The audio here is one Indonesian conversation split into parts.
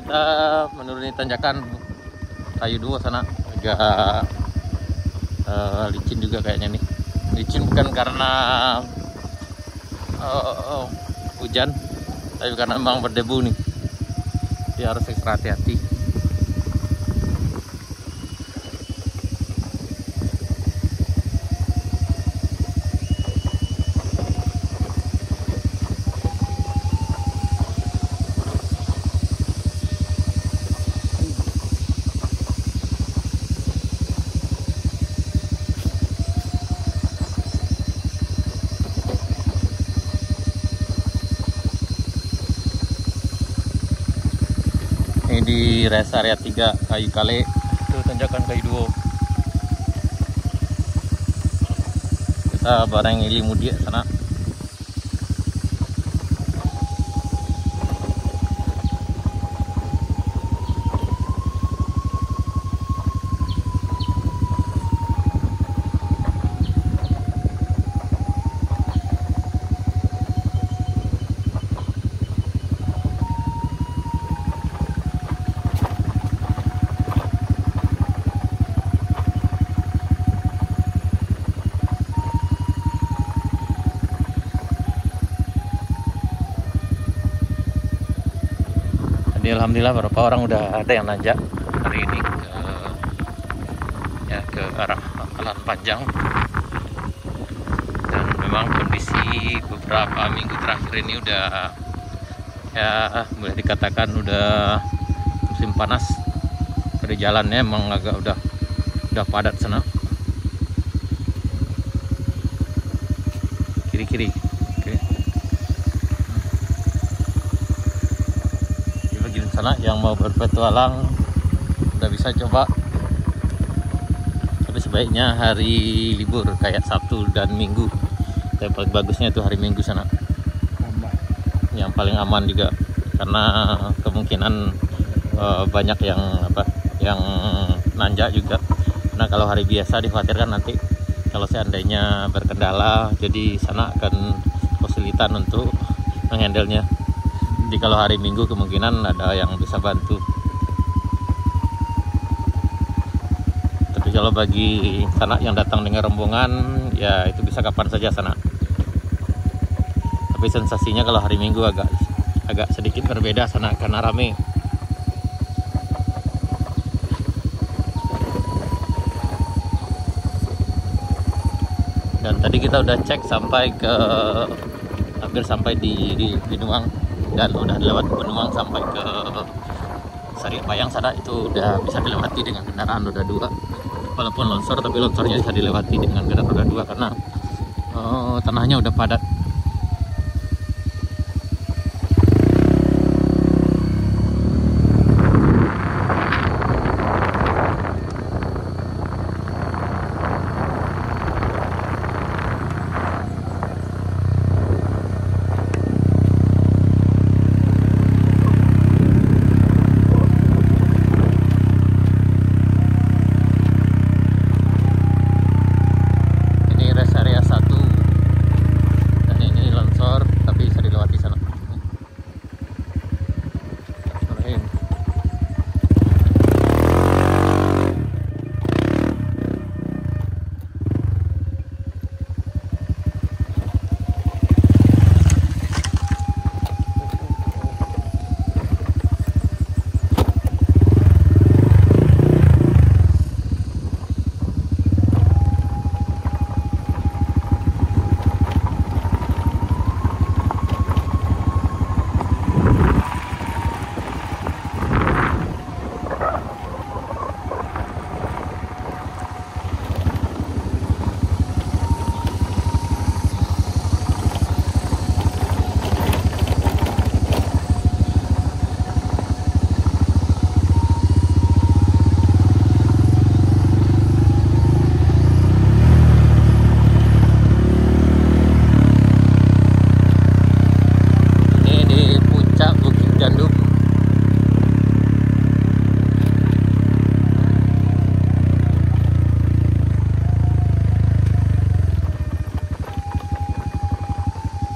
kita menuruni tanjakan Kayu Duo sana. Agak licin juga kayaknya nih. Licin bukan karena hujan, tapi karena memang berdebu nih. Dia harus ekstra hati-hati. Ini di rest area 3 Kayu Kale, itu tanjakan Kayu Duo. Kita bareng Ili Mudi sana. Jadi alhamdulillah beberapa orang udah ada yang nanjak hari ini ke arah Alat Panjang, dan memang kondisi beberapa minggu terakhir ini udah boleh dikatakan udah musim panas. Dari jalannya emang agak udah padat sana, kiri-kiri. Sana yang mau berpetualang udah bisa coba, tapi sebaiknya hari libur kayak Sabtu dan Minggu. Yang paling bagusnya itu hari Minggu sana, yang paling aman juga, karena kemungkinan banyak yang nanjak juga. Nah kalau hari biasa dikhawatirkan nanti kalau seandainya berkendala, jadi sana akan kesulitan untuk menghandle-nya. Jadi kalau hari Minggu kemungkinan ada yang bisa bantu. Tapi kalau bagi sanak yang datang dengan rombongan, ya itu bisa kapan saja sana. Tapi sensasinya kalau hari Minggu agak sedikit berbeda sana karena rame. Dan tadi kita udah cek hampir sampai di Binuang. Dan udah lewat Benuang sampai ke Sariapayang sana, itu udah bisa dilewati dengan kendaraan roda 2. Walaupun longsor, tapi longsornya bisa dilewati dengan kendaraan roda 2 karena tanahnya udah padat.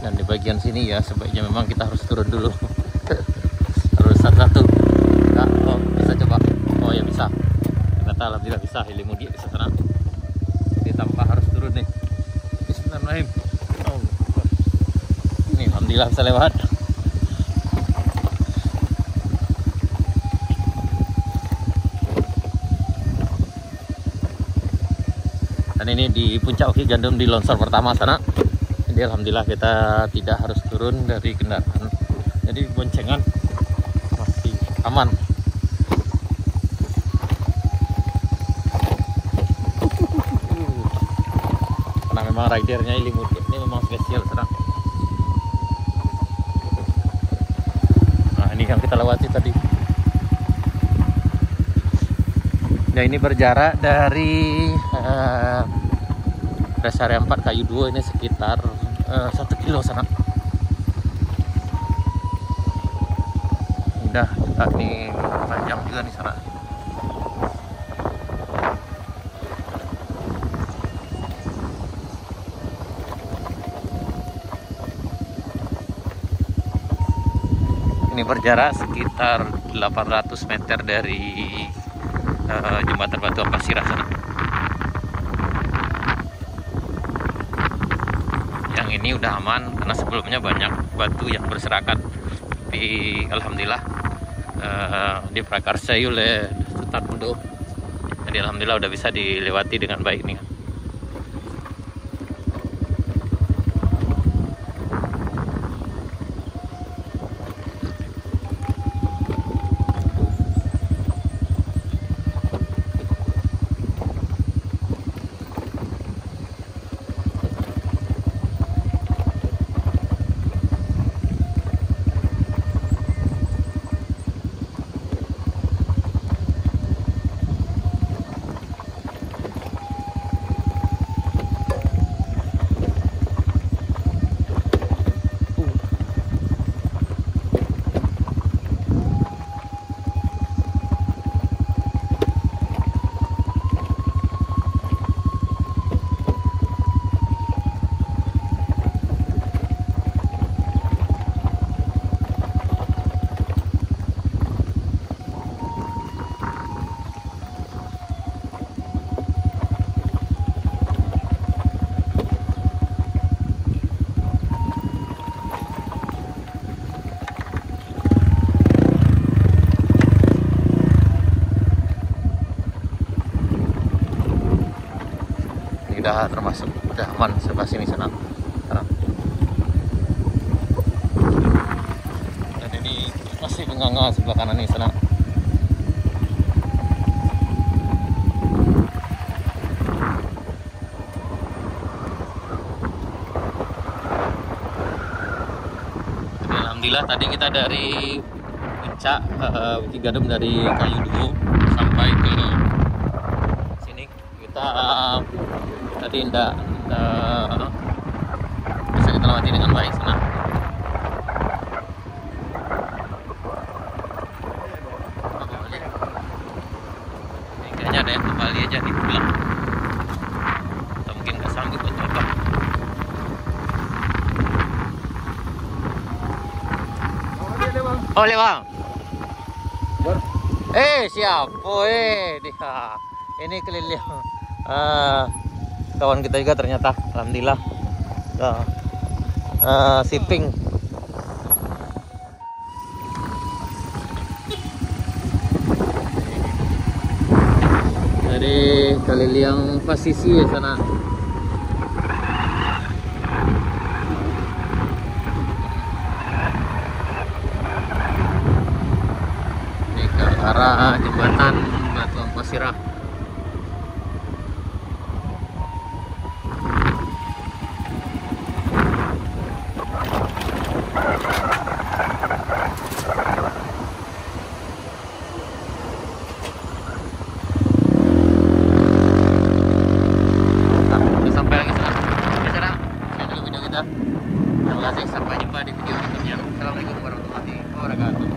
Dan di bagian sini ya sebaiknya memang kita harus turun dulu. Harus satu-satu. kita alhamdulillah bisa hilimudi bisa sana. Jadi tanpa harus turun nih. Bismillahirrahmanirrahim. Oh. Ini alhamdulillah bisa lewat. Dan ini di puncak Oki Gandum di longsor pertama sana. Jadi alhamdulillah kita tidak harus turun dari kendaraan. Jadi boncengan masih aman. Karena memang ridernya Ilimudi ini memang spesial sana. Nah ini yang kita lewati tadi. Nah ini berjarak dari rest area 4 Kayu 2 ini sekitar 1 kilo sana. Udah kita nih panjang juga nih sana. Ini berjarak sekitar 800 meter dari jembatan Batu Ampasirah sana. Yang ini udah aman karena sebelumnya banyak batu yang berserakan. Tapi alhamdulillah diprakarsai oleh Sultan Mudo. Jadi alhamdulillah udah bisa dilewati dengan baik nih. Udah termasuk udah aman sebelah sini sana. Dan ini masih menganga sebelah kanan nih sana. Jadi alhamdulillah tadi kita dari puncak Oki Gandum dari Kayu Duo sampai ke sini kita tadi tidak bisa kita lewati dengan baik sana. Ini kayaknya ada yang kembali aja di pulang. Atau mungkin nggak sanggup atau apa. Oleh bang. Siap. Dia. Ini keliling. Kawan kita juga ternyata alhamdulillah shipping. Dari Kaliliang Pasisi ya sana. Ini ke arah jembatan Batu Ampasirah. Terima kasih, sampai jumpa di video berikutnya. Assalamualaikum warahmatullahi wabarakatuh.